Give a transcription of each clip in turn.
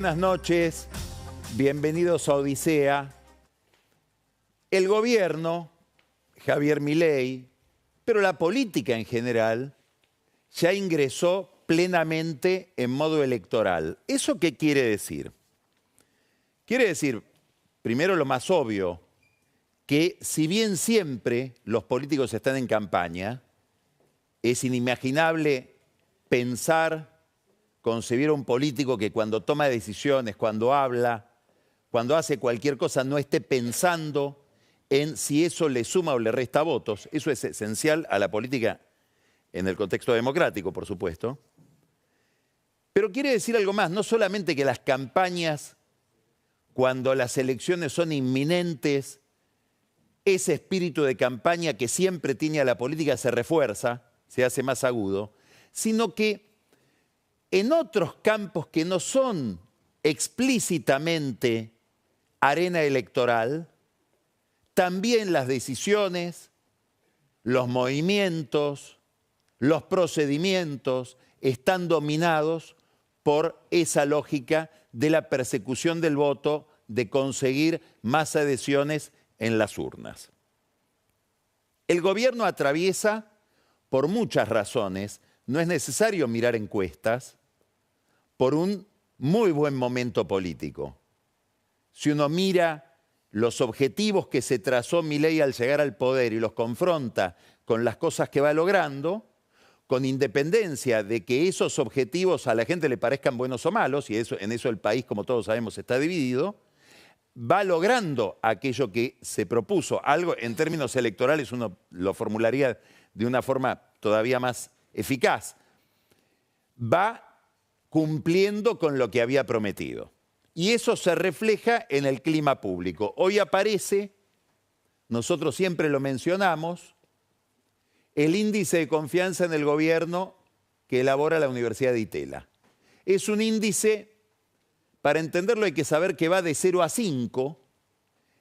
Buenas noches, bienvenidos a Odisea. El gobierno, Javier Milei, pero la política en general, ya ingresó plenamente en modo electoral. ¿Eso qué quiere decir? Quiere decir, primero lo más obvio, que si bien siempre los políticos están en campaña, es inimaginable pensar, concebir a un político que cuando toma decisiones, cuando habla, cuando hace cualquier cosa, no esté pensando en si eso le suma o le resta votos. Eso es esencial a la política en el contexto democrático, por supuesto. Pero quiere decir algo más, no solamente que las campañas, cuando las elecciones son inminentes, ese espíritu de campaña que siempre tiene a la política se refuerza, se hace más agudo, sino que en otros campos que no son explícitamente arena electoral, también las decisiones, los movimientos, los procedimientos están dominados por esa lógica de la persecución del voto, de conseguir más adhesiones en las urnas. El gobierno atraviesa, por muchas razones, no es necesario mirar encuestas, por un muy buen momento político. Si uno mira los objetivos que se trazó Milei al llegar al poder y los confronta con las cosas que va logrando, con independencia de que esos objetivos a la gente le parezcan buenos o malos, y en eso el país, como todos sabemos, está dividido, va logrando aquello que se propuso. Algo en términos electorales uno lo formularía de una forma todavía más eficaz. Va cumpliendo con lo que había prometido. Y eso se refleja en el clima público. Hoy aparece, nosotros siempre lo mencionamos, el índice de confianza en el gobierno que elabora la Universidad de Itela. Es un índice, para entenderlo hay que saber que va de 0 a 5,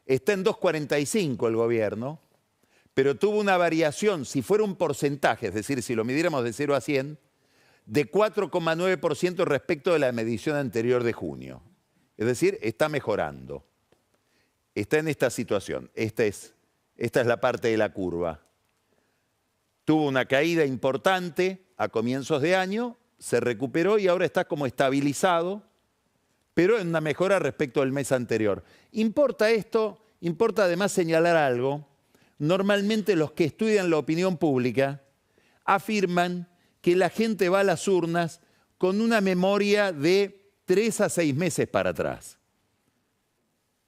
está en 2,45 el gobierno, pero tuvo una variación, si fuera un porcentaje, es decir, si lo midiéramos de 0 a 100, de 4,9% respecto de la medición anterior de junio. Es decir, está mejorando. Está en esta situación. Esta es la parte de la curva. Tuvo una caída importante a comienzos de año, se recuperó y ahora está como estabilizado, pero en una mejora respecto al mes anterior. ¿Importa esto? Importa además señalar algo. Normalmente los que estudian la opinión pública afirman que la gente va a las urnas con una memoria de 3 a 6 meses para atrás.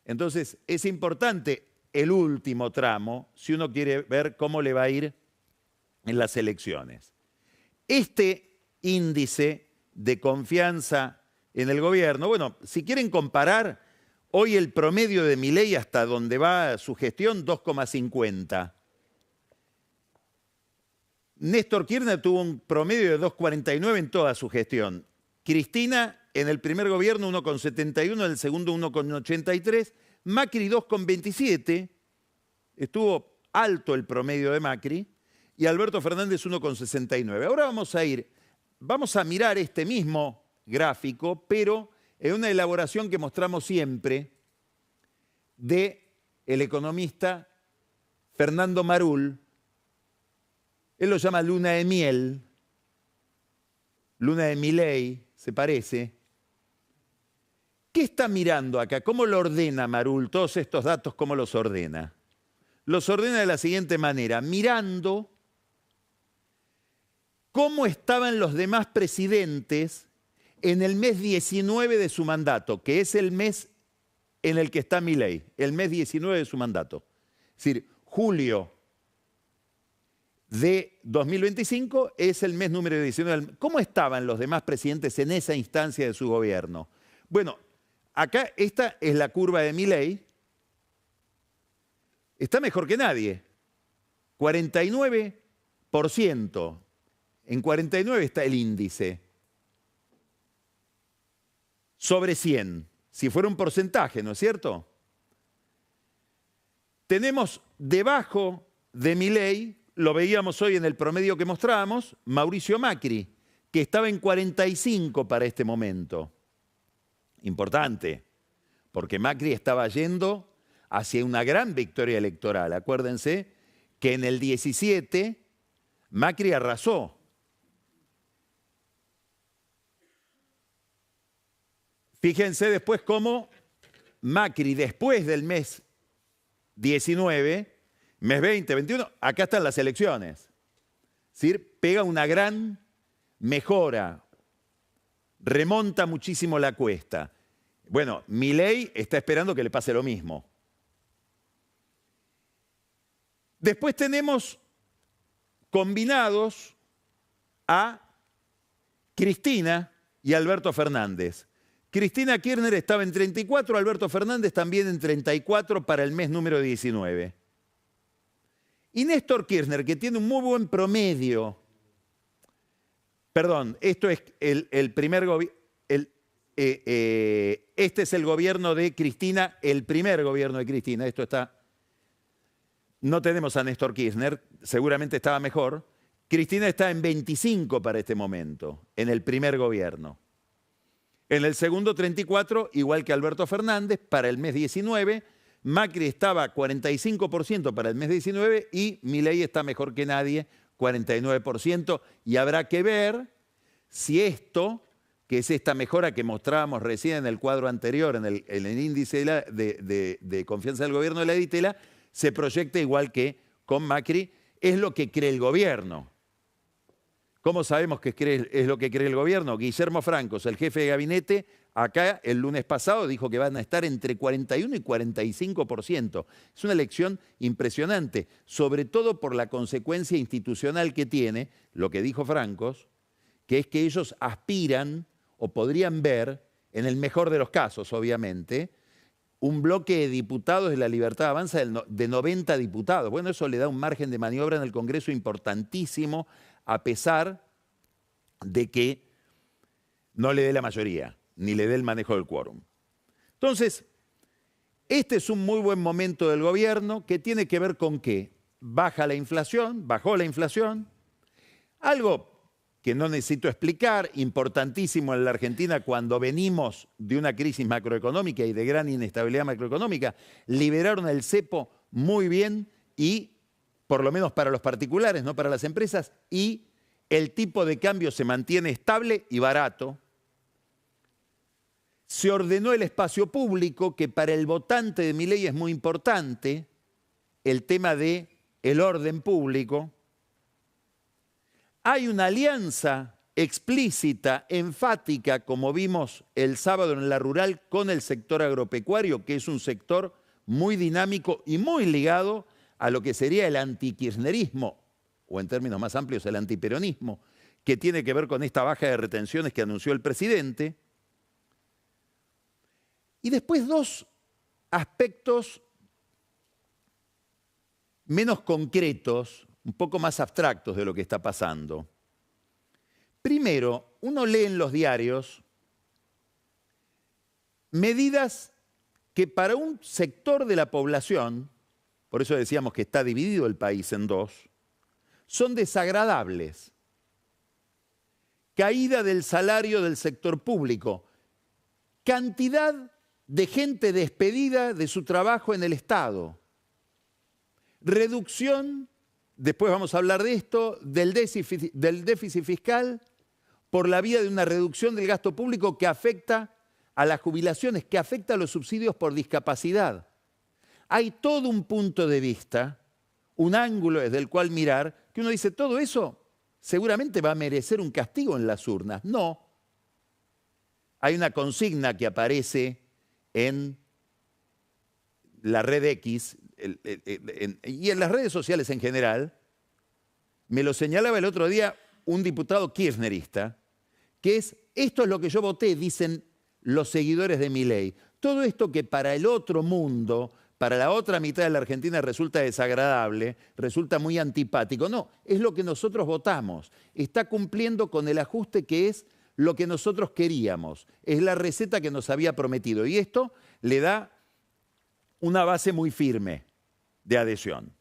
Entonces, es importante el último tramo si uno quiere ver cómo le va a ir en las elecciones. Este índice de confianza en el gobierno, bueno, si quieren comparar, hoy el promedio de Milei hasta donde va su gestión, 2,50. Néstor Kirchner tuvo un promedio de 2,49 en toda su gestión. Cristina en el primer gobierno 1,71, en el segundo 1,83. Macri 2,27, estuvo alto el promedio de Macri. Y Alberto Fernández 1,69. Ahora vamos a mirar este mismo gráfico, pero en una elaboración que mostramos siempre del economista Fernando Marul. Él lo llama luna de miel, luna de Milei, se parece. ¿Qué está mirando acá? ¿Cómo lo ordena Marul? Todos estos datos, ¿cómo los ordena? Los ordena de la siguiente manera, mirando cómo estaban los demás presidentes en el mes 19 de su mandato, que es el mes en el que está Milei, el mes 19 de su mandato. Es decir, julio de 2025 es el mes número 19. ¿Cómo estaban los demás presidentes en esa instancia de su gobierno? Bueno, acá esta es la curva de Milei. Está mejor que nadie. 49%. En 49 está el índice. Sobre 100. Si fuera un porcentaje, ¿no es cierto? Tenemos debajo de Milei, lo veíamos hoy en el promedio que mostrábamos, Mauricio Macri, que estaba en 45 para este momento. Importante, porque Macri estaba yendo hacia una gran victoria electoral. Acuérdense que en el 17 Macri arrasó. Fíjense después cómo Macri, después del mes 19, mes 20, 21, acá están las elecciones. Es decir, pega una gran mejora, remonta muchísimo la cuesta. Bueno, Milei está esperando que le pase lo mismo. Después tenemos combinados a Cristina y Alberto Fernández. Cristina Kirchner estaba en 34, Alberto Fernández también en 34 para el mes número 19. Y Néstor Kirchner, que tiene un muy buen promedio, perdón, esto es el primer gobierno, este es el gobierno de Cristina, el primer gobierno de Cristina, esto está, no tenemos a Néstor Kirchner, seguramente estaba mejor. Cristina está en 25 para este momento, en el primer gobierno. En el segundo 34, igual que Alberto Fernández, para el mes 19, Macri estaba 45% para el mes 19 y Milei está mejor que nadie, 49%, y habrá que ver si esto, que es esta mejora que mostrábamos recién en el cuadro anterior, en el índice de confianza del gobierno de la Ditela, se proyecta igual que con Macri, es lo que cree el gobierno. ¿Cómo sabemos que es lo que cree el gobierno? Guillermo Francos, el jefe de gabinete, acá el lunes pasado dijo que van a estar entre 41 y 45%. Es una elección impresionante, sobre todo por la consecuencia institucional que tiene, lo que dijo Francos, que es que ellos aspiran o podrían ver, en el mejor de los casos, obviamente, un bloque de diputados de la Libertad Avanza de 90 diputados. Bueno, eso le da un margen de maniobra en el Congreso importantísimo, a pesar de que no le dé la mayoría, ni le dé el manejo del quórum. Entonces, este es un muy buen momento del gobierno que tiene que ver con que bajó la inflación, algo que no necesito explicar, importantísimo en la Argentina cuando venimos de una crisis macroeconómica y de gran inestabilidad macroeconómica, liberaron el cepo muy bien y, por lo menos para los particulares, no para las empresas, y el tipo de cambio se mantiene estable y barato. Se ordenó el espacio público, que para el votante de Milei es muy importante, el tema del orden público. Hay una alianza explícita, enfática, como vimos el sábado en la rural, con el sector agropecuario, que es un sector muy dinámico y muy ligado a lo que sería el antikirchnerismo, o en términos más amplios el antiperonismo, que tiene que ver con esta baja de retenciones que anunció el presidente. Y después dos aspectos menos concretos, un poco más abstractos de lo que está pasando. Primero, uno lee en los diarios medidas que para un sector de la población, por eso decíamos que está dividido el país en dos, son desagradables. Caída del salario del sector público, cantidad de gente despedida de su trabajo en el Estado, reducción, después vamos a hablar de esto, del déficit fiscal por la vía de una reducción del gasto público que afecta a las jubilaciones, que afecta a los subsidios por discapacidad. Hay todo un punto de vista, un ángulo desde el cual mirar, que uno dice, todo eso seguramente va a merecer un castigo en las urnas. No. Hay una consigna que aparece en la red X y en las redes sociales en general. Me lo señalaba el otro día un diputado kirchnerista, que es, esto es lo que yo voté, dicen los seguidores de Milei. Todo esto que para el otro mundo, para la otra mitad de la Argentina resulta desagradable, resulta muy antipático. No, es lo que nosotros votamos. Está cumpliendo con el ajuste que es lo que nosotros queríamos. Es la receta que nos había prometido. Y esto le da una base muy firme de adhesión.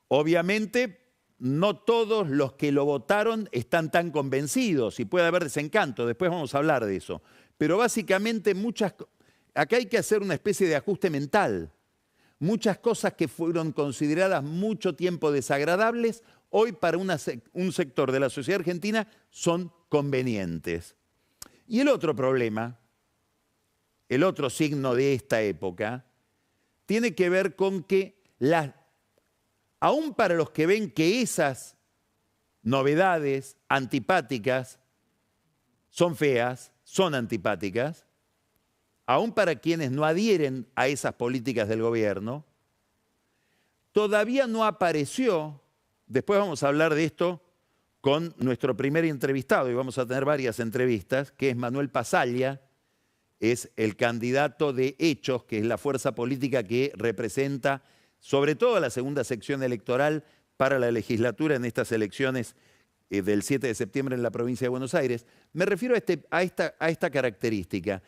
Obviamente, no todos los que lo votaron están tan convencidos y puede haber desencanto. Después vamos a hablar de eso. pero básicamente acá hay que hacer una especie de ajuste mental. Muchas cosas que fueron consideradas mucho tiempo desagradables, hoy para un sector de la sociedad argentina son convenientes. Y el otro problema, el otro signo de esta época, tiene que ver con que aún para los que ven que esas novedades antipáticas son feas, son antipáticas, aún para quienes no adhieren a esas políticas del gobierno, todavía no apareció, después vamos a hablar de esto con nuestro primer entrevistado, y vamos a tener varias entrevistas, que es Manuel Pasalia, es el candidato de Hechos, que es la fuerza política que representa sobre todo la segunda sección electoral para la legislatura en estas elecciones del 7 de septiembre en la provincia de Buenos Aires. Me refiero a esta característica.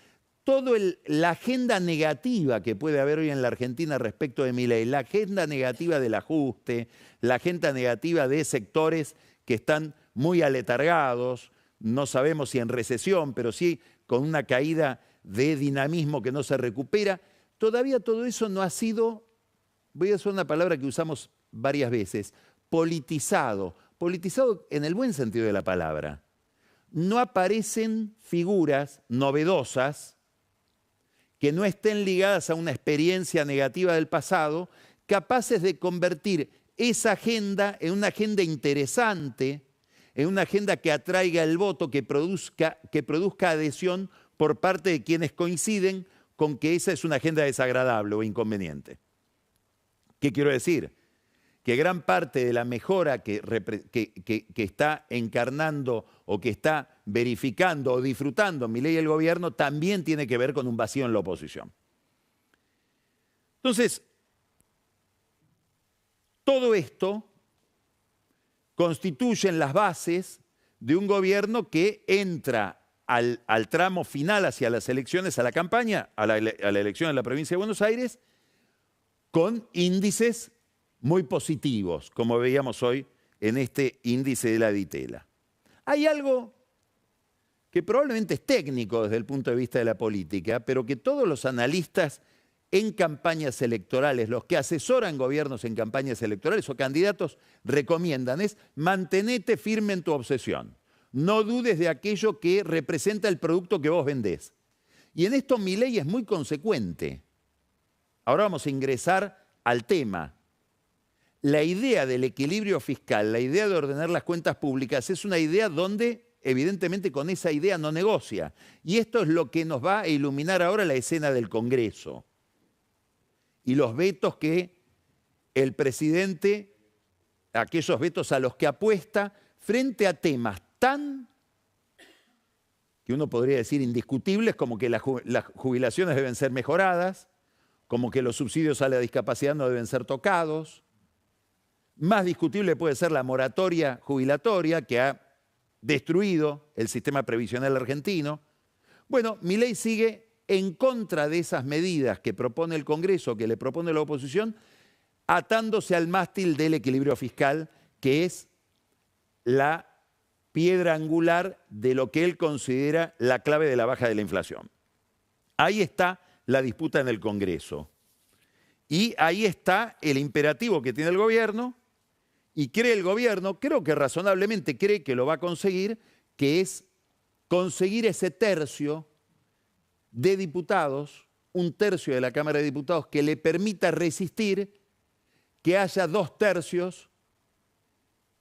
Toda la agenda negativa que puede haber hoy en la Argentina respecto de Milei, la agenda negativa del ajuste, la agenda negativa de sectores que están muy aletargados, no sabemos si en recesión, pero sí con una caída de dinamismo que no se recupera, todavía todo eso no ha sido, voy a usar una palabra que usamos varias veces, politizado. Politizado en el buen sentido de la palabra. No aparecen figuras novedosas que no estén ligadas a una experiencia negativa del pasado, capaces de convertir esa agenda en una agenda interesante, en una agenda que atraiga el voto, que produzca adhesión por parte de quienes coinciden con que esa es una agenda desagradable o inconveniente. ¿Qué quiero decir? Que gran parte de la mejora que está encarnando o que está verificando o disfrutando Milei y el gobierno también tiene que ver con un vacío en la oposición. Entonces, todo esto constituyen las bases de un gobierno que entra al tramo final hacia las elecciones, a la campaña, a la elección en la provincia de Buenos Aires, con índices muy positivos, como veíamos hoy en este índice de la Ditela. Hay algo que probablemente es técnico desde el punto de vista de la política, pero que todos los analistas en campañas electorales, los que asesoran gobiernos en campañas electorales o candidatos, recomiendan, es mantenete firme en tu obsesión. No dudes de aquello que representa el producto que vos vendés. Y en esto Milei es muy consecuente. Ahora vamos a ingresar al tema. La idea del equilibrio fiscal, la idea de ordenar las cuentas públicas, es una idea donde evidentemente con esa idea no negocia. Y esto es lo que nos va a iluminar ahora la escena del Congreso. Y los vetos que el presidente, aquellos vetos a los que apuesta frente a temas tan, que uno podría decir indiscutibles, como que las jubilaciones deben ser mejoradas, como que los subsidios a la discapacidad no deben ser tocados. Más discutible puede ser la moratoria jubilatoria que ha destruido el sistema previsional argentino. Bueno, Milei sigue en contra de esas medidas que propone el Congreso, que le propone la oposición, atándose al mástil del equilibrio fiscal, que es la piedra angular de lo que él considera la clave de la baja de la inflación. Ahí está la disputa en el Congreso. Y ahí está el imperativo que tiene el gobierno, y cree el gobierno, creo que razonablemente cree que lo va a conseguir, que es conseguir ese tercio de diputados, un tercio de la Cámara de Diputados, que le permita resistir que haya 2/3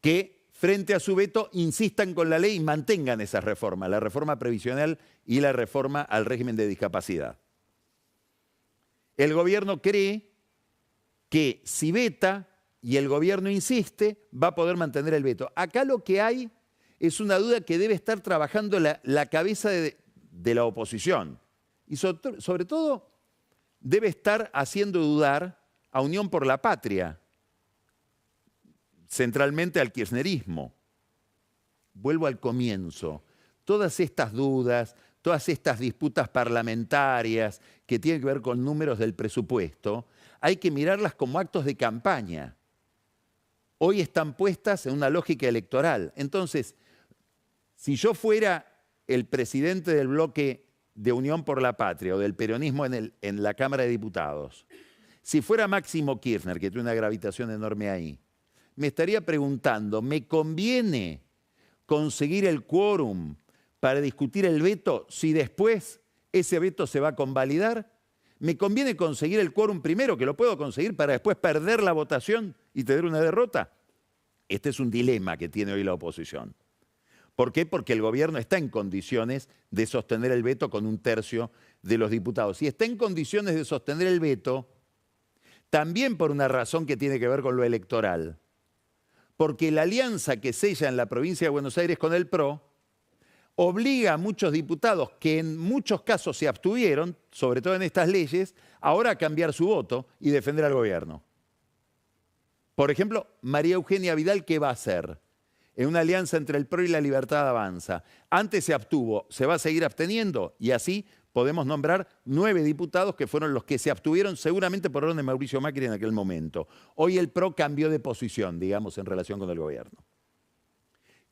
que frente a su veto insistan con la ley y mantengan esas reformas, la reforma previsional y la reforma al régimen de discapacidad. El gobierno cree que si veta y el gobierno insiste, va a poder mantener el veto. Acá lo que hay es una duda que debe estar trabajando la cabeza de la oposición. Y sobre todo debe estar haciendo dudar a Unión por la Patria, centralmente al kirchnerismo. Vuelvo al comienzo. Todas estas dudas, todas estas disputas parlamentarias que tienen que ver con números del presupuesto, hay que mirarlas como actos de campaña. Hoy están puestas en una lógica electoral. Entonces, si yo fuera el presidente del bloque de Unión por la Patria o del peronismo en la Cámara de Diputados, si fuera Máximo Kirchner, que tiene una gravitación enorme ahí, me estaría preguntando, ¿me conviene conseguir el quórum para discutir el veto si después ese veto se va a convalidar? ¿Me conviene conseguir el quórum primero, que lo puedo conseguir, para después perder la votación y tener una derrota? Este es un dilema que tiene hoy la oposición. ¿Por qué? Porque el gobierno está en condiciones de sostener el veto con 1/3 de los diputados. Y está en condiciones de sostener el veto también por una razón que tiene que ver con lo electoral. Porque la alianza que sella en la provincia de Buenos Aires con el PRO obliga a muchos diputados que en muchos casos se abstuvieron, sobre todo en estas leyes, ahora a cambiar su voto y defender al gobierno. Por ejemplo, María Eugenia Vidal, ¿qué va a hacer? En una alianza entre el PRO y la Libertad Avanza. Antes se abstuvo, se va a seguir absteniendo y así podemos nombrar 9 diputados que fueron los que se abstuvieron seguramente por orden de Mauricio Macri en aquel momento. Hoy el PRO cambió de posición, digamos, en relación con el gobierno.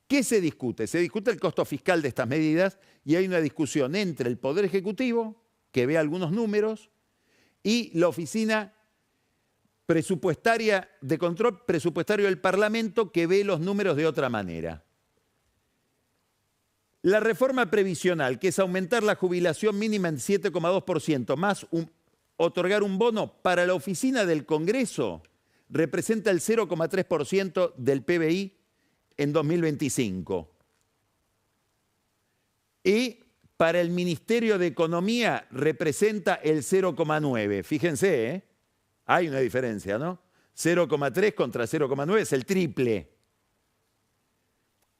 ¿Qué se discute? Se discute el costo fiscal de estas medidas y hay una discusión entre el Poder Ejecutivo, que ve algunos números, y la Oficina Presupuestaria de Control Presupuestario del Parlamento, que ve los números de otra manera. La reforma previsional, que es aumentar la jubilación mínima en 7,2%, más otorgar un bono para la oficina del Congreso, representa el 0,3% del PBI en 2025. Y para el Ministerio de Economía representa el 0,9%. Fíjense, ¿eh? Hay una diferencia, ¿no? 0,3 contra 0,9 es el triple.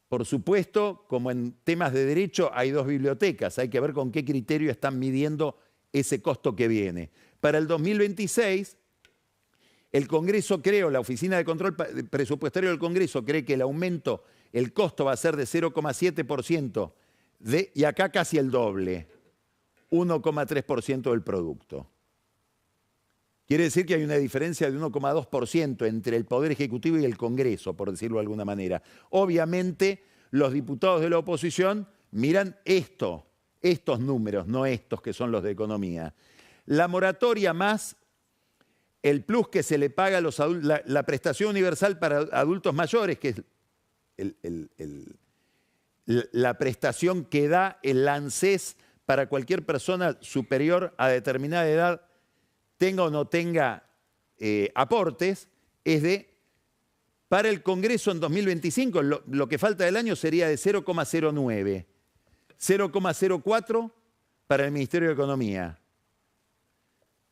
Por supuesto, como en temas de derecho, hay 2 bibliotecas. Hay que ver con qué criterio están midiendo ese costo que viene. Para el 2026, el Congreso cree, la Oficina de Control Presupuestario del Congreso cree que el aumento, el costo va a ser de 0,7% y acá casi el doble, 1,3% del producto. Quiere decir que hay una diferencia de 1,2% entre el Poder Ejecutivo y el Congreso, por decirlo de alguna manera. Obviamente, los diputados de la oposición miran estos números, no estos que son los de economía. La moratoria más el plus que se le paga a los adultos, la prestación universal para adultos mayores, que es la prestación que da el ANSES para cualquier persona superior a determinada edad, tenga o no tenga aportes, es para el Congreso en 2025, lo que falta del año sería de 0,09, 0,04 para el Ministerio de Economía.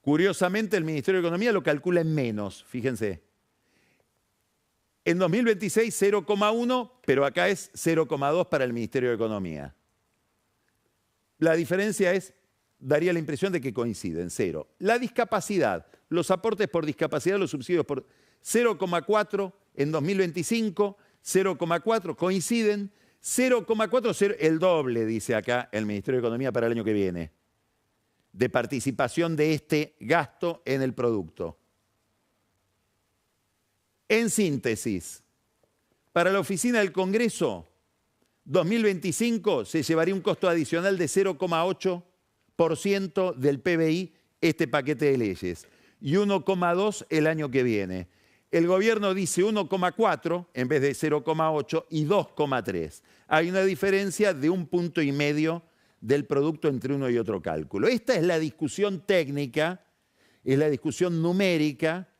Curiosamente, el Ministerio de Economía lo calcula en menos, fíjense. En 2026, 0,1, pero acá es 0,2 para el Ministerio de Economía. La diferencia daría la impresión de que coinciden, 0. La discapacidad, los aportes por discapacidad, los subsidios por 0,4 en 2025, 0,4 coinciden, 0,4, el doble, dice acá el Ministerio de Economía para el año que viene, de participación de este gasto en el producto. En síntesis, para la oficina del Congreso, 2025 se llevaría un costo adicional de 0,8% del PBI este paquete de leyes y 1,2 el año que viene. El gobierno dice 1,4 en vez de 0,8 y 2,3. Hay una diferencia de 1,5 puntos del producto entre uno y otro cálculo. Esta es la discusión técnica, es la discusión numérica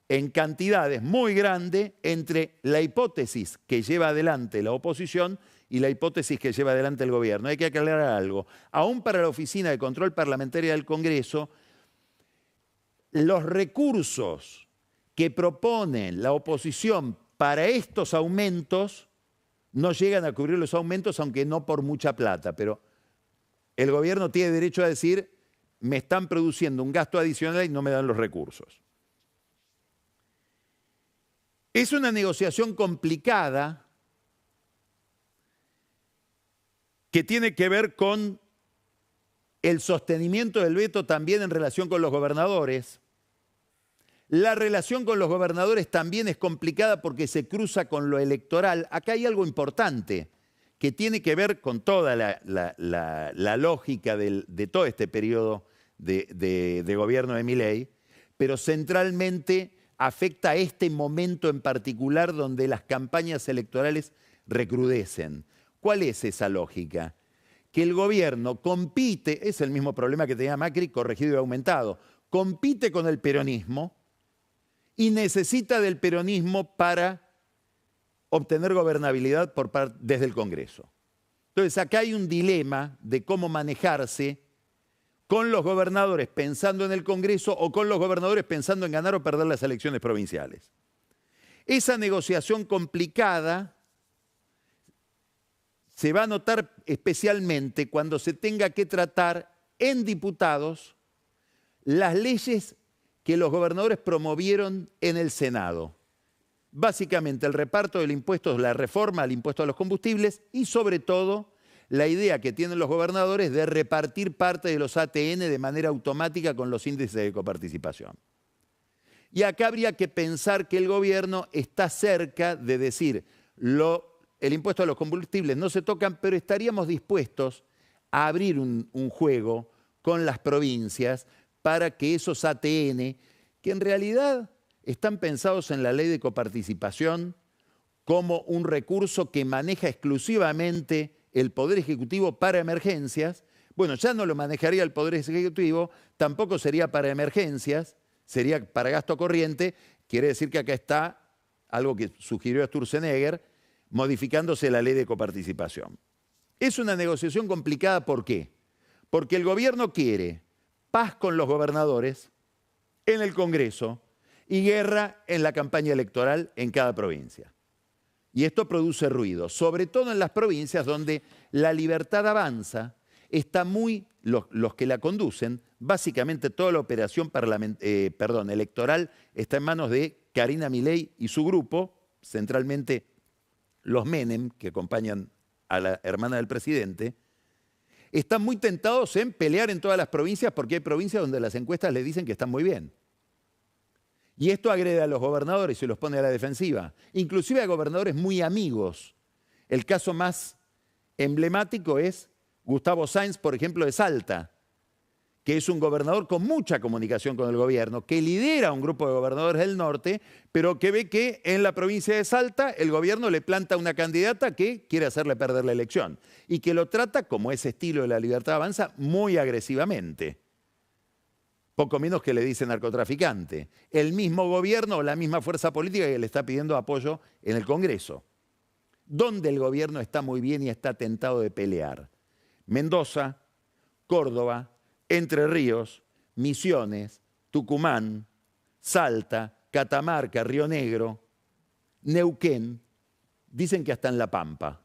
en cantidades muy grandes entre la hipótesis que lleva adelante la oposición y la hipótesis que lleva adelante el gobierno. Hay que aclarar algo. Aún para la Oficina de Control Parlamentario del Congreso, los recursos que propone la oposición para estos aumentos no llegan a cubrir los aumentos, aunque no por mucha plata, pero el gobierno tiene derecho a decir, me están produciendo un gasto adicional y no me dan los recursos. Es una negociación complicada que tiene que ver con el sostenimiento del veto también en relación con los gobernadores. La relación con los gobernadores también es complicada porque se cruza con lo electoral. Acá hay algo importante que tiene que ver con toda la lógica de todo este periodo de gobierno de Milei, pero centralmente afecta a este momento en particular donde las campañas electorales recrudecen. ¿Cuál es esa lógica? Que el gobierno compite, es el mismo problema que tenía Macri, corregido y aumentado, compite con el peronismo y necesita del peronismo para obtener gobernabilidad desde el Congreso. Entonces acá hay un dilema de cómo manejarse con los gobernadores pensando en el Congreso o con los gobernadores pensando en ganar o perder las elecciones provinciales. Esa negociación complicada se va a notar especialmente cuando se tenga que tratar en diputados las leyes que los gobernadores promovieron en el Senado. Básicamente el reparto del impuesto, la reforma al impuesto a los combustibles y sobre todo la idea que tienen los gobernadores de repartir parte de los ATN de manera automática con los índices de coparticipación. Y acá habría que pensar que el gobierno está cerca de decir, el impuesto a los combustibles no se tocan, pero estaríamos dispuestos a abrir un juego con las provincias para que esos ATN, que en realidad están pensados en la ley de coparticipación como un recurso que maneja exclusivamente el Poder Ejecutivo para emergencias, bueno, ya no lo manejaría el Poder Ejecutivo, tampoco sería para emergencias, sería para gasto corriente, quiere decir que acá está algo que sugirió Sturzenegger, modificándose la ley de coparticipación. Es una negociación complicada, ¿por qué? Porque el gobierno quiere paz con los gobernadores en el Congreso y guerra en la campaña electoral en cada provincia. Y esto produce ruido, sobre todo en las provincias donde la libertad avanza, está los que la conducen, básicamente toda la operación electoral está en manos de Karina Milei y su grupo, centralmente los Menem, que acompañan a la hermana del presidente, están muy tentados en pelear en todas las provincias porque hay provincias donde las encuestas les dicen que están muy bien. Y esto agrede a los gobernadores y los pone a la defensiva, inclusive a gobernadores muy amigos. El caso más emblemático es Gustavo Sáenz, por ejemplo, de Salta, que es un gobernador con mucha comunicación con el gobierno, que lidera un grupo de gobernadores del norte, pero que ve que en la provincia de Salta el gobierno le planta una candidata que quiere hacerle perder la elección y que lo trata, como ese estilo de la libertad avanza, muy agresivamente. Poco menos que le dice narcotraficante. El mismo gobierno o la misma fuerza política que le está pidiendo apoyo en el Congreso. ¿Dónde el gobierno está muy bien y está tentado de pelear? Mendoza, Córdoba, Entre Ríos, Misiones, Tucumán, Salta, Catamarca, Río Negro, Neuquén, dicen que hasta en La Pampa.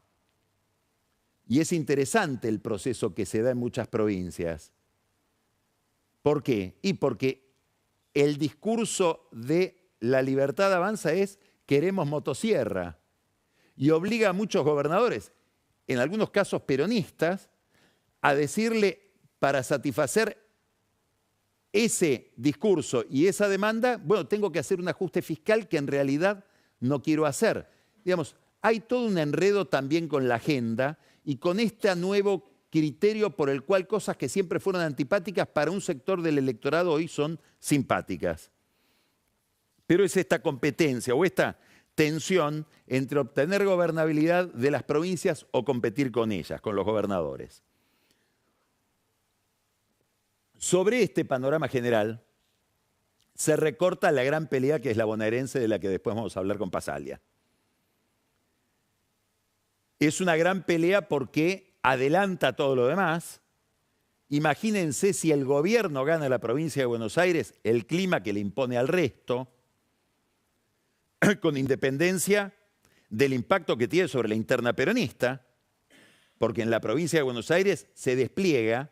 Y es interesante el proceso que se da en muchas provincias. ¿Por qué? Y porque el discurso de la libertad avanza es queremos motosierra y obliga a muchos gobernadores, en algunos casos peronistas, a decirle para satisfacer ese discurso y esa demanda, bueno, tengo que hacer un ajuste fiscal que en realidad no quiero hacer. Digamos, hay todo un enredo también con la agenda y con este nuevo criterio por el cual cosas que siempre fueron antipáticas para un sector del electorado hoy son simpáticas. Pero es esta competencia o esta tensión entre obtener gobernabilidad de las provincias o competir con ellas, con los gobernadores. Sobre este panorama general se recorta la gran pelea que es la bonaerense, de la que después vamos a hablar con Pasalia. Es una gran pelea porque adelanta todo lo demás. Imagínense si el gobierno gana la provincia de Buenos Aires, el clima que le impone al resto, con independencia del impacto que tiene sobre la interna peronista, porque en la provincia de Buenos Aires se despliega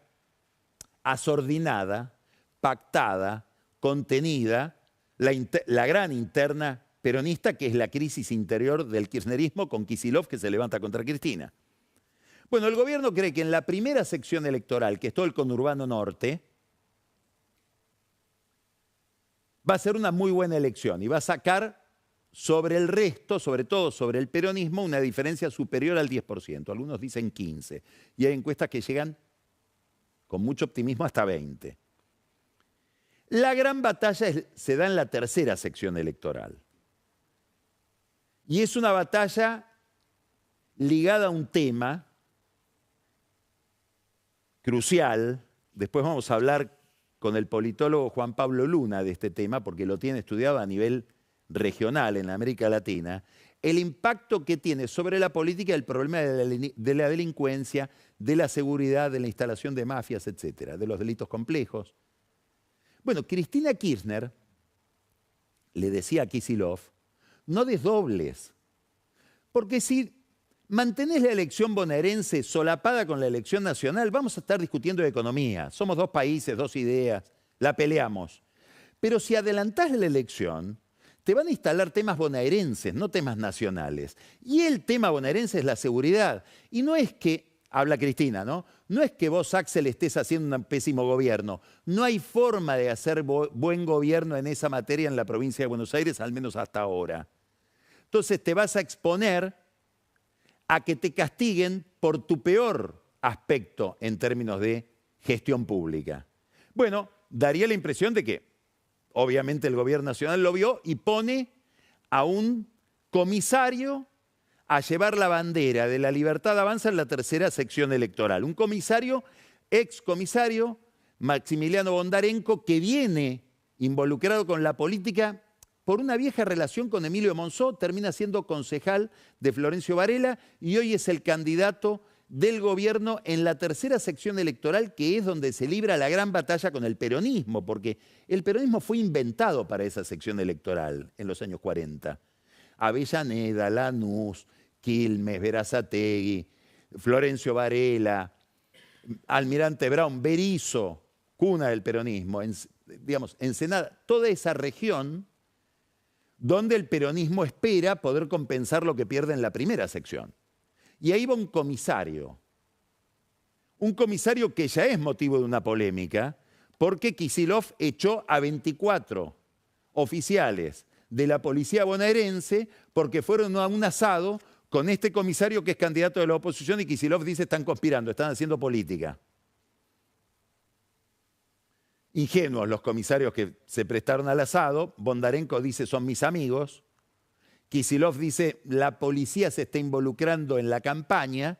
asordinada, pactada, contenida, la gran interna peronista, que es la crisis interior del kirchnerismo con Kicillof, que se levanta contra Cristina. Bueno, el gobierno cree que en la primera sección electoral, que es todo el conurbano norte, va a ser una muy buena elección y va a sacar sobre el resto, sobre todo sobre el peronismo, una diferencia superior al 10%. Algunos dicen 15%. Y hay encuestas que llegan con mucho optimismo hasta 20%. La gran batalla se da en la tercera sección electoral. Y es una batalla ligada a un tema crucial. Después vamos a hablar con el politólogo Juan Pablo Luna de este tema, porque lo tiene estudiado a nivel regional en América Latina, el impacto que tiene sobre la política el problema de la delincuencia, de la seguridad, de la instalación de mafias, etcétera, de los delitos complejos. Bueno, Cristina Kirchner le decía a Kicillof, no desdobles, porque si mantenés la elección bonaerense solapada con la elección nacional, vamos a estar discutiendo de economía. Somos dos países, dos ideas, la peleamos. Pero si adelantás la elección, te van a instalar temas bonaerenses, no temas nacionales. Y el tema bonaerense es la seguridad. Y no es que, habla Cristina, ¿no? No es que vos, Axel, estés haciendo un pésimo gobierno. No hay forma de hacer buen gobierno en esa materia en la provincia de Buenos Aires, al menos hasta ahora. Entonces te vas a exponer a que te castiguen por tu peor aspecto en términos de gestión pública. Bueno, daría la impresión de que obviamente el gobierno nacional lo vio y pone a un comisario a llevar la bandera de la Libertad Avanza en la tercera sección electoral. Un comisario, excomisario, Maximiliano Bondarenko, que viene involucrado con la política por una vieja relación con Emilio Monzó, termina siendo concejal de Florencio Varela y hoy es el candidato del gobierno en la tercera sección electoral, que es donde se libra la gran batalla con el peronismo, porque el peronismo fue inventado para esa sección electoral en los años 40. Avellaneda, Lanús, Quilmes, Berazategui, Florencio Varela, Almirante Brown, Berisso, cuna del peronismo, digamos, Ensenada, toda esa región donde el peronismo espera poder compensar lo que pierde en la primera sección. Y ahí va un comisario que ya es motivo de una polémica, porque Kicillof echó a 24 oficiales de la policía bonaerense porque fueron a un asado con este comisario que es candidato de la oposición y Kicillof dice están conspirando, están haciendo política. Ingenuos los comisarios que se prestaron al asado. Bondarenko dice son mis amigos. Kicillof dice la policía se está involucrando en la campaña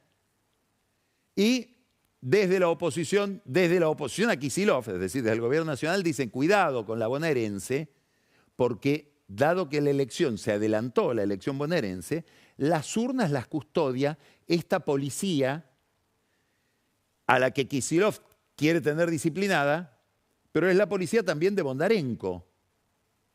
y desde la oposición a Kicillof, es decir, desde el gobierno nacional, dicen cuidado con la bonaerense porque dado que la elección se adelantó, la elección bonaerense, las urnas las custodia esta policía a la que Kicillof quiere tener disciplinada, pero es la policía también de Bondarenko.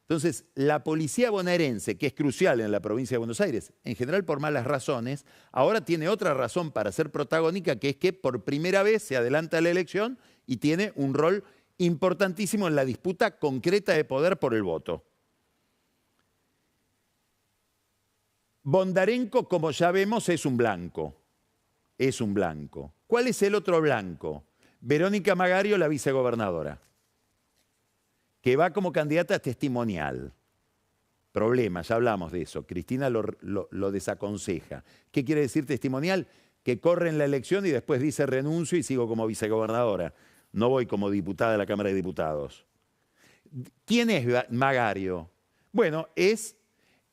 Entonces, la policía bonaerense, que es crucial en la provincia de Buenos Aires, en general por malas razones, ahora tiene otra razón para ser protagónica, que es que por primera vez se adelanta la elección y tiene un rol importantísimo en la disputa concreta de poder por el voto. Bondarenko, como ya vemos, es un blanco. Es un blanco. ¿Cuál es el otro blanco? Verónica Magario, la vicegobernadora, que va como candidata testimonial. Problema, ya hablamos de eso. Cristina lo desaconseja. ¿Qué quiere decir testimonial? Que corre en la elección y después dice renuncio y sigo como vicegobernadora. No voy como diputada de la Cámara de Diputados. ¿Quién es Magario? Bueno, es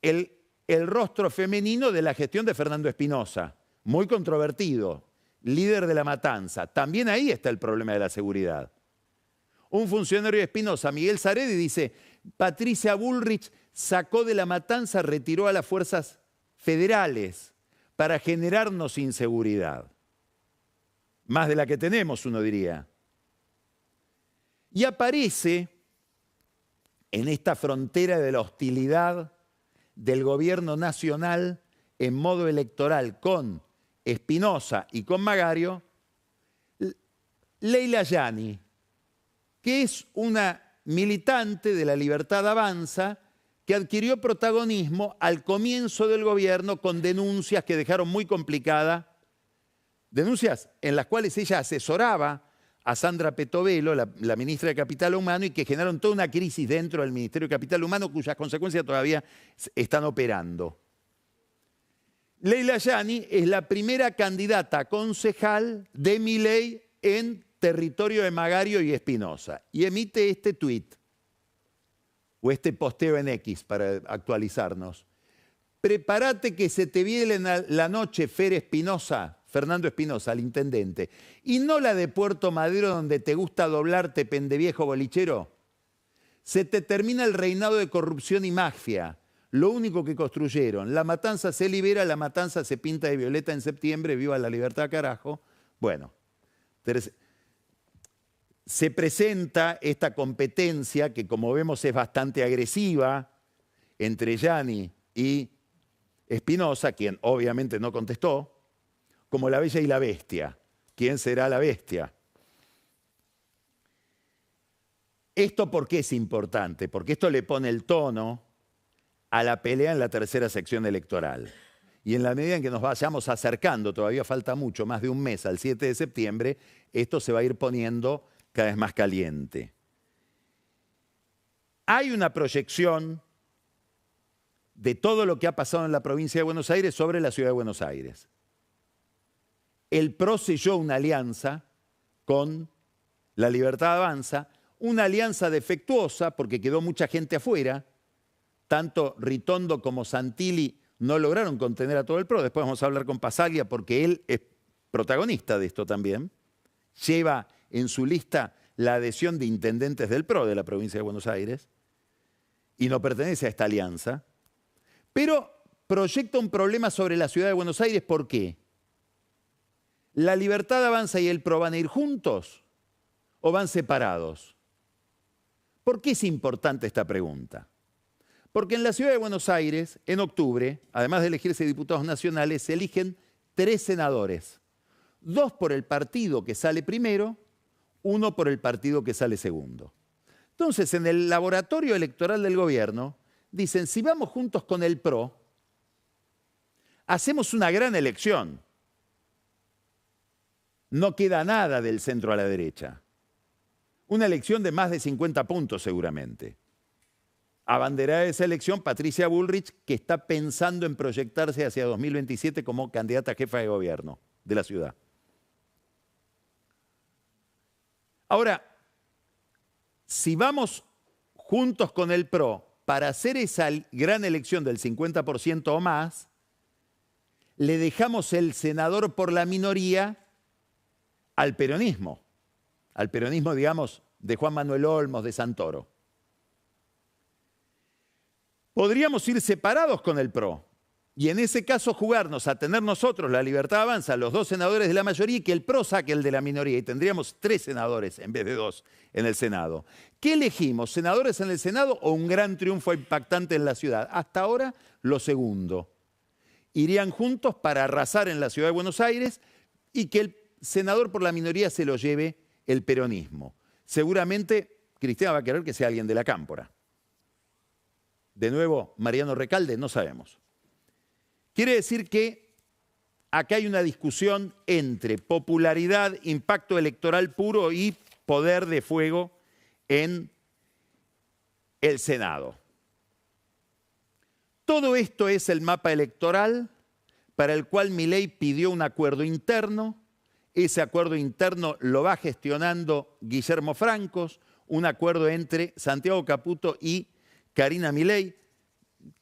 el rostro femenino de la gestión de Fernando Espinosa. Muy controvertido, líder de La Matanza. También ahí está el problema de la seguridad. Un funcionario de Espinosa, Miguel Saredi, dice, Patricia Bullrich sacó de La Matanza, retiró a las fuerzas federales para generarnos inseguridad. Más de la que tenemos, uno diría. Y aparece en esta frontera de la hostilidad del gobierno nacional en modo electoral con Espinosa y con Magario, Leila Yani, que es una militante de la Libertad Avanza que adquirió protagonismo al comienzo del gobierno con denuncias que dejaron muy complicada, denuncias en las cuales ella asesoraba a Sandra Petovelo, la ministra de Capital Humano, y que generaron toda una crisis dentro del Ministerio de Capital Humano, cuyas consecuencias todavía están operando. Leila Yani es la primera candidata a concejal de Milei en territorio de Magario y Espinosa, y emite este tuit, o este posteo en X para actualizarnos. Prepárate que se te viene la noche, Fernando Espinosa, el intendente, y no la de Puerto Madero donde te gusta doblarte, pendeviejo bolichero. Se te termina el reinado de corrupción y mafia. Lo único que construyeron, la matanza se libera, la matanza se pinta de violeta en septiembre, viva la libertad carajo. Bueno, se presenta esta competencia que como vemos es bastante agresiva entre Yani y Espinosa, quien obviamente no contestó, como la Bella y la Bestia. ¿Quién será la bestia? ¿Esto por qué es importante? Porque esto le pone el tono a la pelea en la tercera sección electoral. Y en la medida en que nos vayamos acercando, todavía falta mucho, más de un mes al 7 de septiembre, esto se va a ir poniendo cada vez más caliente. Hay una proyección de todo lo que ha pasado en la provincia de Buenos Aires sobre la ciudad de Buenos Aires. El PRO selló una alianza con La Libertad Avanza, una alianza defectuosa porque quedó mucha gente afuera, tanto Ritondo como Santilli no lograron contener a todo el PRO, después vamos a hablar con Pasaglia porque él es protagonista de esto también, lleva en su lista la adhesión de intendentes del PRO de la provincia de Buenos Aires y no pertenece a esta alianza, pero proyecta un problema sobre la ciudad de Buenos Aires. ¿Por qué? ¿La Libertad Avanza y el PRO van a ir juntos o van separados? ¿Por qué es importante esta pregunta? Porque en la ciudad de Buenos Aires, en octubre, además de elegirse diputados nacionales, se eligen 3 senadores. 2 por el partido que sale primero, 1 por el partido que sale segundo. Entonces, en el laboratorio electoral del gobierno, dicen, si vamos juntos con el PRO, hacemos una gran elección. No queda nada del centro a la derecha. Una elección de más de 50 puntos seguramente. Abanderada de esa elección Patricia Bullrich, que está pensando en proyectarse hacia 2027 como candidata a jefa de gobierno de la ciudad. Ahora, si vamos juntos con el PRO para hacer esa gran elección del 50% o más, le dejamos el senador por la minoría al peronismo, digamos, de Juan Manuel Olmos, de Santoro. Podríamos ir separados con el PRO y en ese caso jugarnos a tener nosotros La Libertad Avanza, los 2 senadores de la mayoría y que el PRO saque el de la minoría y tendríamos 3 senadores en vez de 2 en el Senado. ¿Qué elegimos? ¿Senadores en el Senado o un gran triunfo impactante en la ciudad? Hasta ahora, lo segundo. Irían juntos para arrasar en la ciudad de Buenos Aires y que el senador por la minoría se lo lleve el peronismo. Seguramente Cristina va a querer que sea alguien de la Cámpora. De nuevo, Mariano Recalde, no sabemos. Quiere decir que acá hay una discusión entre popularidad, impacto electoral puro y poder de fuego en el Senado. Todo esto es el mapa electoral para el cual Milei pidió un acuerdo interno. Ese acuerdo interno lo va gestionando Guillermo Francos, un acuerdo entre Santiago Caputo y Karina Milei.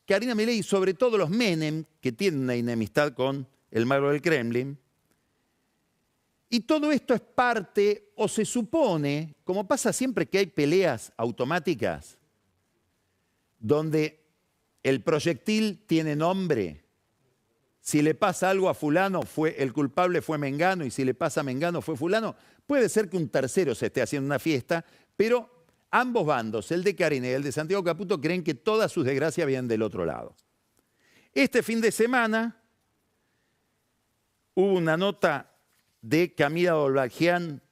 Karina Milei y sobre todo los Menem, que tienen una enemistad con el mago del Kremlin. Y todo esto es parte, o se supone, como pasa siempre que hay peleas automáticas, donde el proyectil tiene nombre. Si le pasa algo a fulano, el culpable fue Mengano, y si le pasa a Mengano fue fulano. Puede ser que un tercero se esté haciendo una fiesta, pero ambos bandos, el de Karina y el de Santiago Caputo, creen que todas sus desgracias vienen del otro lado. Este fin de semana hubo una nota de Camila Dolbagian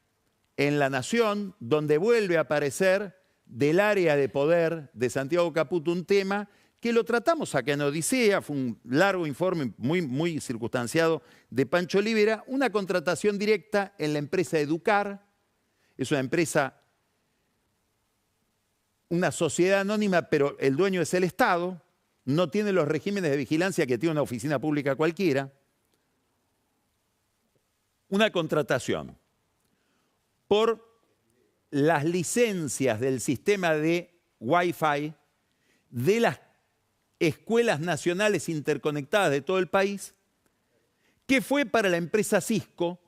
en La Nación, donde vuelve a aparecer del área de poder de Santiago Caputo un tema que lo tratamos acá en Odisea, fue un largo informe muy circunstanciado de Pancho Olivera, una contratación directa en la empresa Educar, es una empresa, una sociedad anónima, pero el dueño es el Estado, no tiene los regímenes de vigilancia que tiene una oficina pública cualquiera. Una contratación por las licencias del sistema de Wi-Fi de las escuelas nacionales interconectadas de todo el país, que fue para la empresa Cisco,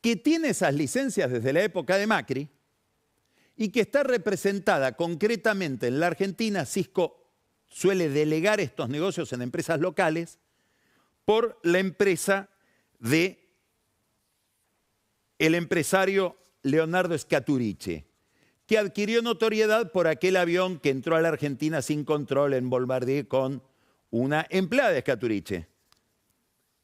que tiene esas licencias desde la época de Macri y que está representada concretamente en la Argentina. Cisco suele delegar estos negocios en empresas locales por la empresa del empresario Leonardo Scaturice, que adquirió notoriedad por aquel avión que entró a la Argentina sin control en Bombardier con una empleada de Scaturice,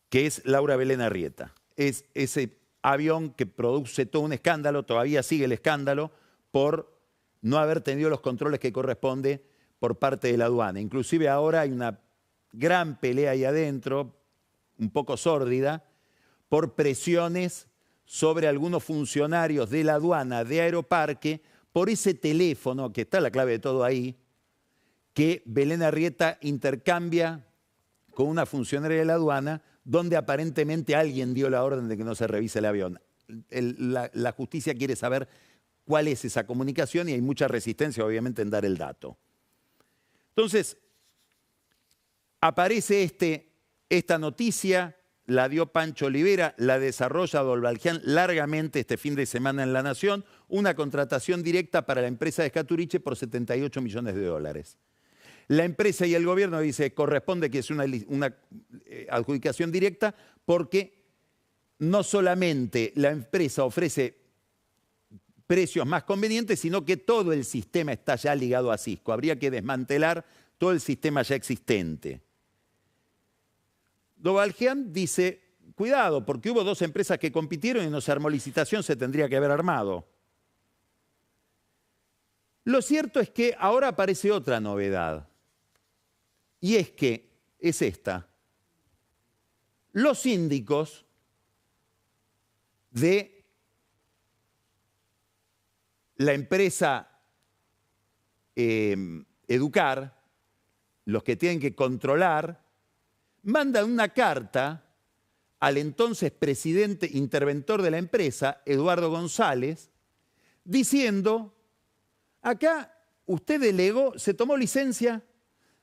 que es Laura Belén Arrieta. Es ese avión que produce todo un escándalo, todavía sigue el escándalo, por no haber tenido los controles que corresponde por parte de la aduana. Inclusive ahora hay una gran pelea ahí adentro, un poco sórdida, por presiones sobre algunos funcionarios de la aduana de Aeroparque, por ese teléfono, que está la clave de todo ahí, que Belén Arrieta intercambia con una funcionaria de la aduana, donde aparentemente alguien dio la orden de que no se revise el avión. La justicia quiere saber cuál es esa comunicación y hay mucha resistencia, obviamente, en dar el dato. Entonces, aparece esta noticia, la dio Pancho Olivera, la desarrolla Dolbalgian largamente este fin de semana en La Nación, una contratación directa para la empresa de Scaturice por 78 millones de dólares. La empresa y el gobierno dice corresponde que es una adjudicación directa porque no solamente la empresa ofrece precios más convenientes, sino que todo el sistema está ya ligado a Cisco. Habría que desmantelar todo el sistema ya existente. Dolbalgian dice, cuidado, porque hubo dos empresas que compitieron y no se armó licitación, se tendría que haber armado. Lo cierto es que ahora aparece otra novedad. Y es que, es esta, los síndicos de la empresa Educar, los que tienen que controlar, mandan una carta al entonces presidente interventor de la empresa, Eduardo González, diciendo, acá usted delegó, se tomó licencia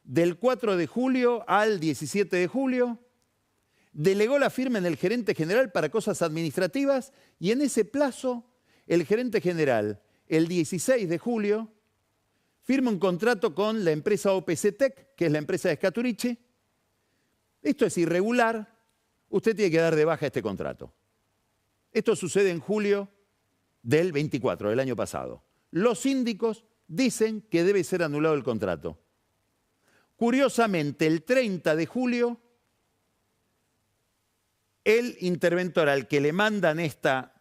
del 4 de julio al 17 de julio, delegó la firma en el gerente general para cosas administrativas y en ese plazo el gerente general, el 16 de julio, firma un contrato con la empresa OPC Tech, que es la empresa de Scaturice. Esto es irregular, usted tiene que dar de baja este contrato. Esto sucede en julio del 24, del año pasado. Los síndicos dicen que debe ser anulado el contrato. Curiosamente, el 30 de julio, el interventor al que le mandan esta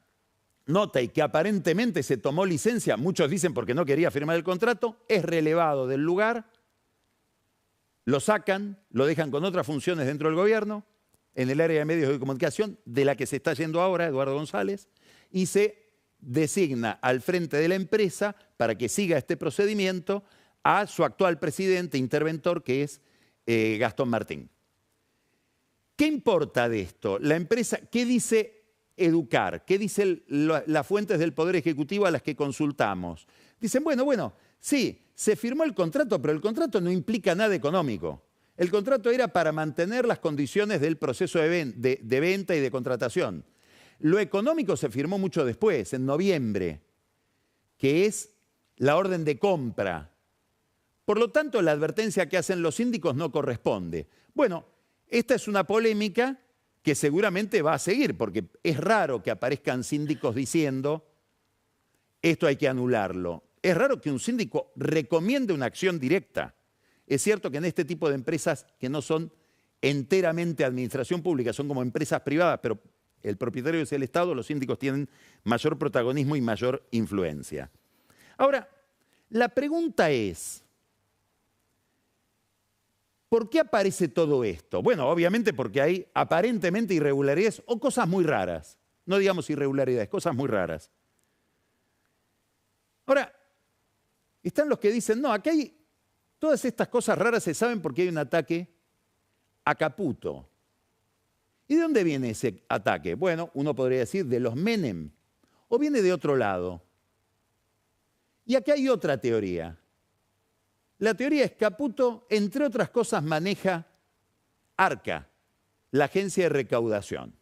nota y que aparentemente se tomó licencia, muchos dicen porque no quería firmar el contrato, es relevado del lugar, lo sacan, lo dejan con otras funciones dentro del gobierno, en el área de medios de comunicación, de la que se está yendo ahora Eduardo González, y se designa al frente de la empresa para que siga este procedimiento a su actual presidente, interventor, que es Gastón Martín. ¿Qué importa de esto? La empresa, ¿qué dice Educar? ¿Qué dicen las fuentes del Poder Ejecutivo a las que consultamos? Dicen, bueno, sí, se firmó el contrato, pero el contrato no implica nada económico. El contrato era para mantener las condiciones del proceso de venta y de contratación. Lo económico se firmó mucho después, en noviembre, que es la orden de compra. Por lo tanto, la advertencia que hacen los síndicos no corresponde. Bueno, esta es una polémica que seguramente va a seguir, porque es raro que aparezcan síndicos diciendo esto hay que anularlo. Es raro que un síndico recomiende una acción directa. Es cierto que en este tipo de empresas que no son enteramente administración pública, son como empresas privadas, pero el propietario es el Estado, los síndicos tienen mayor protagonismo y mayor influencia. Ahora, la pregunta es, ¿por qué aparece todo esto? Bueno, obviamente porque hay aparentemente irregularidades o cosas muy raras. No digamos irregularidades, cosas muy raras. están los que dicen, no, acá hay todas estas cosas raras se saben porque hay un ataque a Caputo. ¿Y de dónde viene ese ataque? Bueno, uno podría decir de los Menem, o viene de otro lado. Y acá hay otra teoría. La teoría es Caputo, entre otras cosas, maneja ARCA, la agencia de recaudación,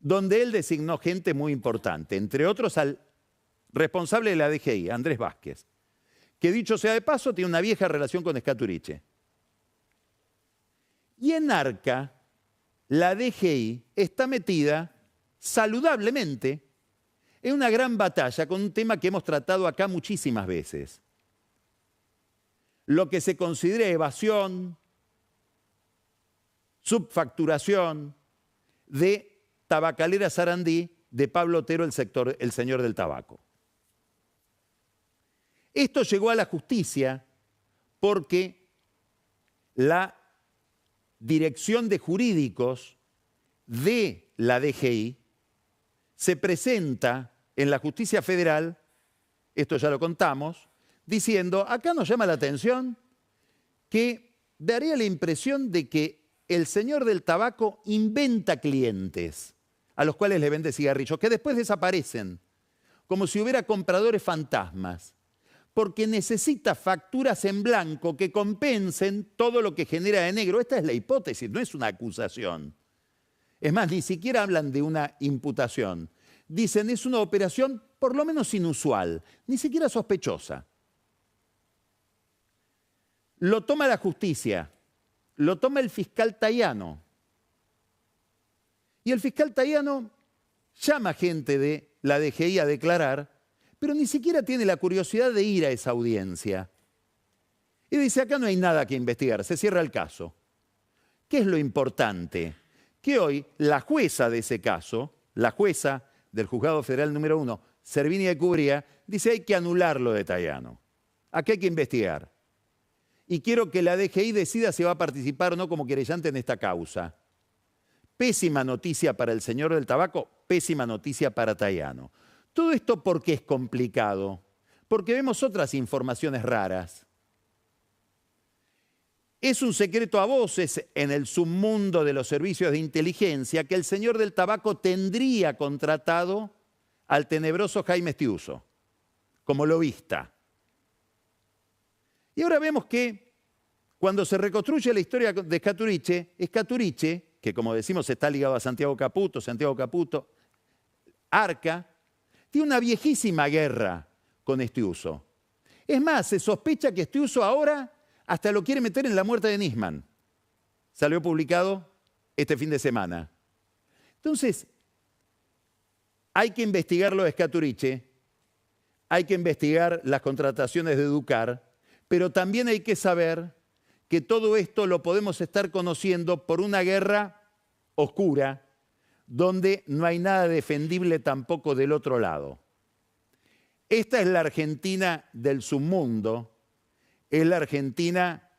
donde él designó gente muy importante, entre otros al responsable de la DGI, Andrés Vázquez, que dicho sea de paso, tiene una vieja relación con Scaturice. Y en ARCA, la DGI está metida saludablemente en una gran batalla con un tema que hemos tratado acá muchísimas veces. Lo que se considera evasión, subfacturación de Tabacalera Sarandí de Pablo Otero, el señor del tabaco. Esto llegó a la justicia porque la Dirección de Jurídicos de la DGI se presenta en la justicia federal, esto ya lo contamos, diciendo, acá nos llama la atención que daría la impresión de que el señor del tabaco inventa clientes a los cuales le vende cigarrillos, que después desaparecen, como si hubiera compradores fantasmas, porque necesita facturas en blanco que compensen todo lo que genera de negro. Esta es la hipótesis, no es una acusación. Es más, ni siquiera hablan de una imputación. Dicen, es una operación por lo menos inusual, ni siquiera sospechosa. Lo toma la justicia, lo toma el fiscal Tayano. Y el fiscal Tayano llama gente de la DGI a declarar, pero ni siquiera tiene la curiosidad de ir a esa audiencia. Y dice, acá no hay nada que investigar, se cierra el caso. ¿Qué es lo importante? Que hoy la jueza de ese caso, la jueza del Juzgado Federal número 1, Servinia de Cubría, dice hay que anularlo de Tayano. Aquí hay que investigar. Y quiero que la DGI decida si va a participar o no como querellante en esta causa. Pésima noticia para el señor del tabaco, pésima noticia para Tayano. Todo esto porque es complicado, porque vemos otras informaciones raras. Es un secreto a voces en el submundo de los servicios de inteligencia que el señor del tabaco tendría contratado al tenebroso Jaime Estiuso, como lobista. Y ahora vemos que cuando se reconstruye la historia de Scaturice, que como decimos está ligado a Santiago Caputo, ARCA, tiene una viejísima guerra con Estiuso. Es más, se sospecha que Estiuso ahora hasta lo quiere meter en la muerte de Nisman. Salió publicado este fin de semana. Entonces, hay que investigar lo de Scaturice, hay que investigar las contrataciones de Educar, pero también hay que saber que todo esto lo podemos estar conociendo por una guerra oscura, donde no hay nada defendible tampoco del otro lado. Esta es la Argentina del submundo, es la Argentina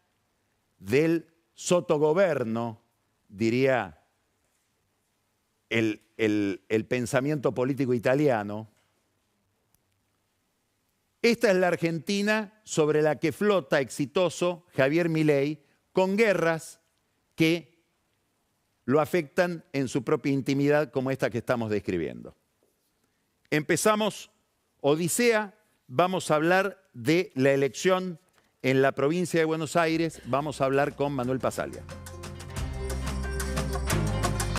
del sotogoberno, diría el pensamiento político italiano. Esta es la Argentina sobre la que flota exitoso Javier Milei con guerras que lo afectan en su propia intimidad como esta que estamos describiendo. Empezamos Odisea, vamos a hablar de la elección en la provincia de Buenos Aires, vamos a hablar con Manuel Pasalia.